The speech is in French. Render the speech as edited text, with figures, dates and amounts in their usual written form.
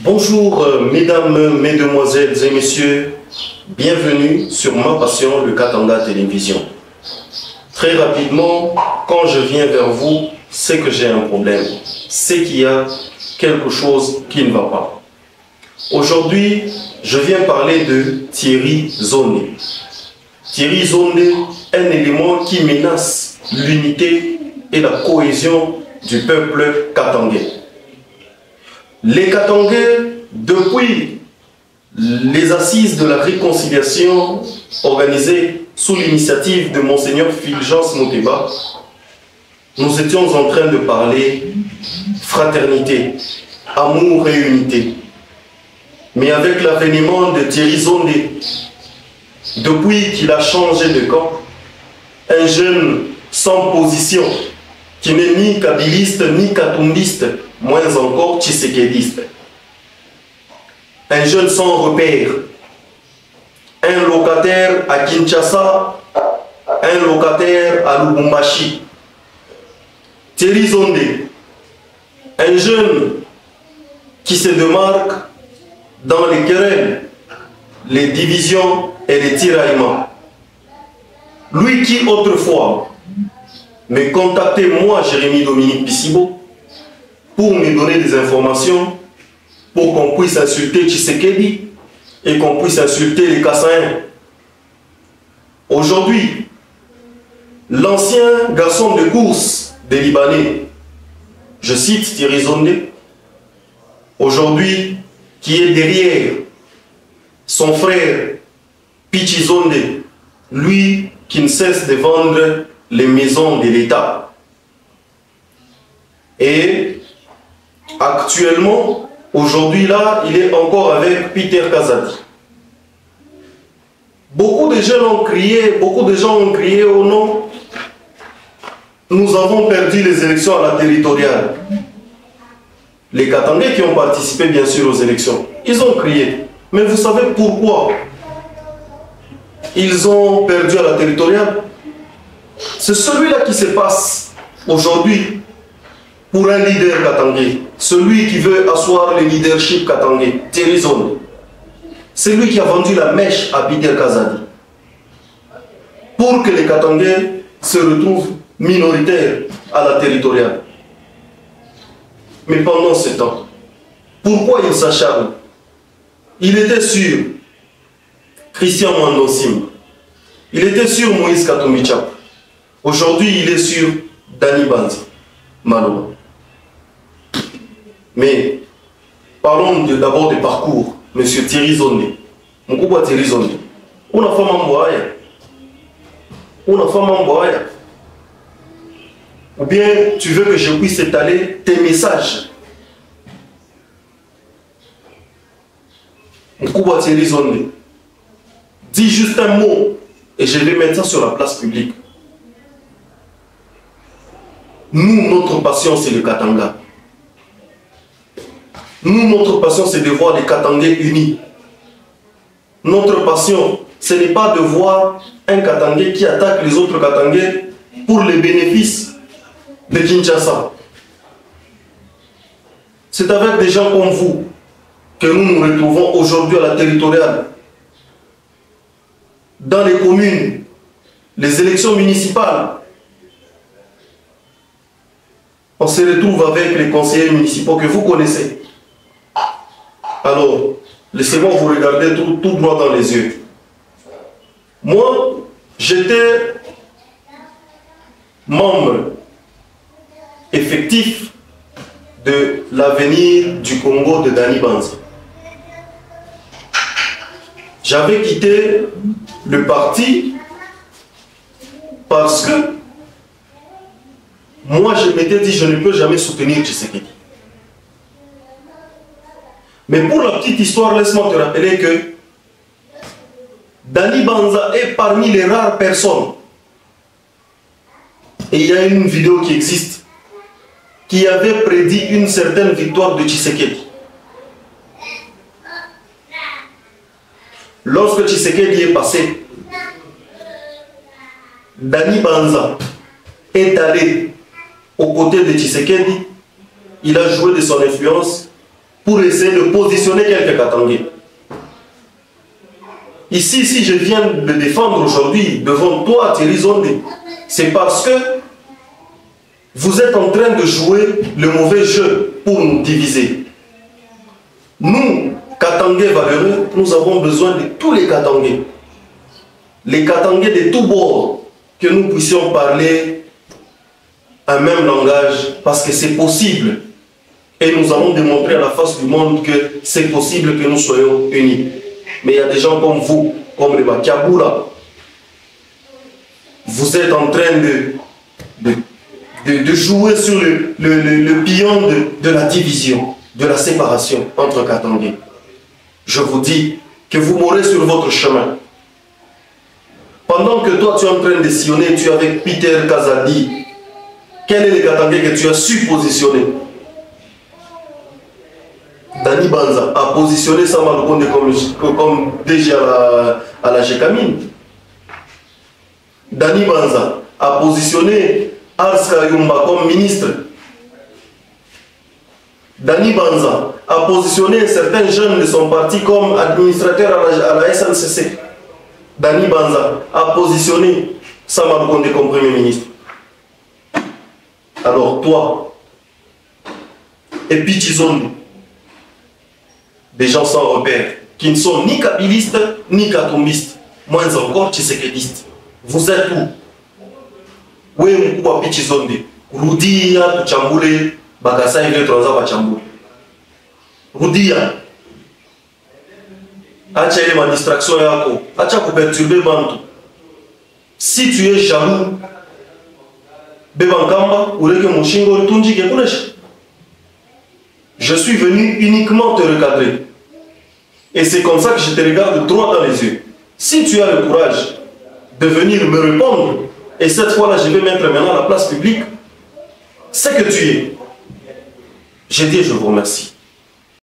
Bonjour mesdames, mesdemoiselles et messieurs, bienvenue sur Ma Passion, le Katanga Télévision. Très rapidement, quand je viens vers vous, c'est que j'ai un problème, c'est qu'il y a quelque chose qui ne va pas. Aujourd'hui, je viens parler de Thierry Zondé. Thierry Zondé, un élément qui menace l'unité et la cohésion du peuple katangais. Les Katangais, depuis les assises de la réconciliation organisées sous l'initiative de Monseigneur Fulgence Moteba, nous étions en train de parler fraternité, amour et unité. Mais avec l'avènement de Thierry Zondé, depuis qu'il a changé de camp, un jeune sans position, qui n'est ni kabiliste ni katoundiste, moins encore tshisekédiste. Un jeune sans repère, un locataire à Kinshasa, un locataire à Lubumbashi. Thierry Zondé, un jeune qui se démarque dans les querelles, les divisions et les tiraillements. Lui qui autrefois me contactait, moi, Jérémy Dominique Pissibo, pour me donner des informations, pour qu'on puisse insulter Tshisekedi et qu'on puisse insulter les Kassaïens. Aujourd'hui, l'ancien garçon de course des Libanais, je cite Thierry Zondé, aujourd'hui, qui est derrière son frère Pichi Zondé, lui qui ne cesse de vendre les maisons de l'État. Et actuellement, aujourd'hui là, il est encore avec Peter Kazadi. Beaucoup de gens ont crié au nom. Nous avons perdu les élections à la territoriale. Les Katangais qui ont participé bien sûr aux élections, ils ont crié. Mais vous savez pourquoi ils ont perdu à la territoriale? C'est celui-là qui se passe aujourd'hui pour un leader katangais, celui qui veut asseoir le leadership katangais, Thierry Zondé. C'est lui qui a vendu la mèche à Peter Kazadi pour que les Katangais se retrouvent minoritaires à la territoriale. Mais pendant ce temps, pourquoi il s'acharne? Il était sur Christian Mwandosim, il était sur Moïse Katumbi Tchap. Aujourd'hui, il est sur Dani Banza, Maloba. Mais parlons d'abord du parcours, M. Thierry Zondé. Mon Thierry Zondé. On a fait un boya. Ou bien tu veux que je puisse étaler tes messages. Mon Thierry Zondé. Dis juste un mot et je vais mettre ça sur la place publique. Nous, notre passion, c'est le Katanga. Nous, notre passion, c'est de voir les Katangais unis. Notre passion, ce n'est pas de voir un Katangais qui attaque les autres Katangais pour les bénéfices de Kinshasa. C'est avec des gens comme vous que nous nous retrouvons aujourd'hui à la territoriale. Dans les communes, les élections municipales, on se retrouve avec les conseillers municipaux que vous connaissez. Alors, laissez-moi vous regarder tout droit dans les yeux. Moi, j'étais membre effectif de l'avenir du Congo de Dani Banza. J'avais quitté le parti parce que moi, je m'étais dit, je ne peux jamais soutenir Tshisekedi. Mais pour la petite histoire, laisse-moi te rappeler que Dani Banza est parmi les rares personnes, et il y a une vidéo qui existe, qui avait prédit une certaine victoire de Tshisekedi. Lorsque Tshisekedi est passé, Dani Banza est allé aux côtés de Tshisekedi, il a joué de son influence pour essayer de positionner quelques Katangais. Ici, si je viens de défendre aujourd'hui devant toi, Thierry Zondé, c'est parce que vous êtes en train de jouer le mauvais jeu pour nous diviser. Nous, Katangais valeureux, nous avons besoin de tous les Katangais. Les Katangais de tous bords, que nous puissions parler un même langage, parce que c'est possible. Et nous allons démontrer à la face du monde que c'est possible que nous soyons unis. Mais il y a des gens comme vous, comme les Bakiaboula. Vous êtes en train de jouer sur le pion de la division, de la séparation entre Katangais. Je vous dis que vous mourrez sur votre chemin. Pendant que toi tu es en train de sillonner, tu es avec Peter Kazadi. Quel est le Katangais que tu as su positionner? Dani Banza a positionné Sama Lukonde comme DG à la GECAMINE. Dani Banza a positionné Arska Yumba comme ministre. Dani Banza a positionné certains jeunes de son parti comme administrateurs à la SNCC. Dani Banza a positionné Sama Lukonde comme Premier ministre. Alors toi, et Pichi Zondo, des gens sans repère, qui ne sont ni kabylistes, ni katombistes, moins encore tshisekidistes. Vous êtes où? Oui, Mkouba Pichi Zondo, Rudia, Tuchambule, Bakasa, il est transa Bachambule. Rudia, acha ma distraction yako, acha perturber Bantu. Si tu es jaloux, Bebankamba, ou Leke Moshingo, Tunji Kekunesh. Je suis venu uniquement te recadrer. Et c'est comme ça que je te regarde droit dans les yeux. Si tu as le courage de venir me répondre, et cette fois-là, je vais mettre maintenant à la place publique, c'est que tu es. J'ai dit, je vous remercie.